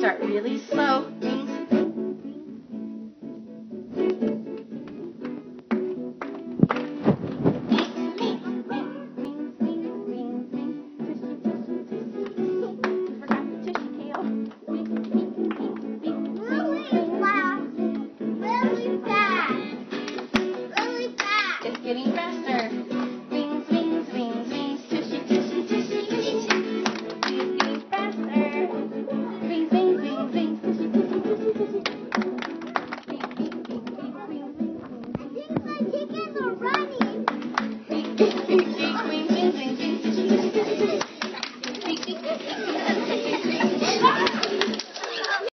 start really slow. Wings. It's getting faster. Wings, wings, wings, wings. Tushy, tushy, tushy, tushy. It's getting faster. Wings, wings, wings, wings. Tushy, tushy, tushy, tushy. I think my chickens are running. Wings, wings, wings, wings, wings, tushy.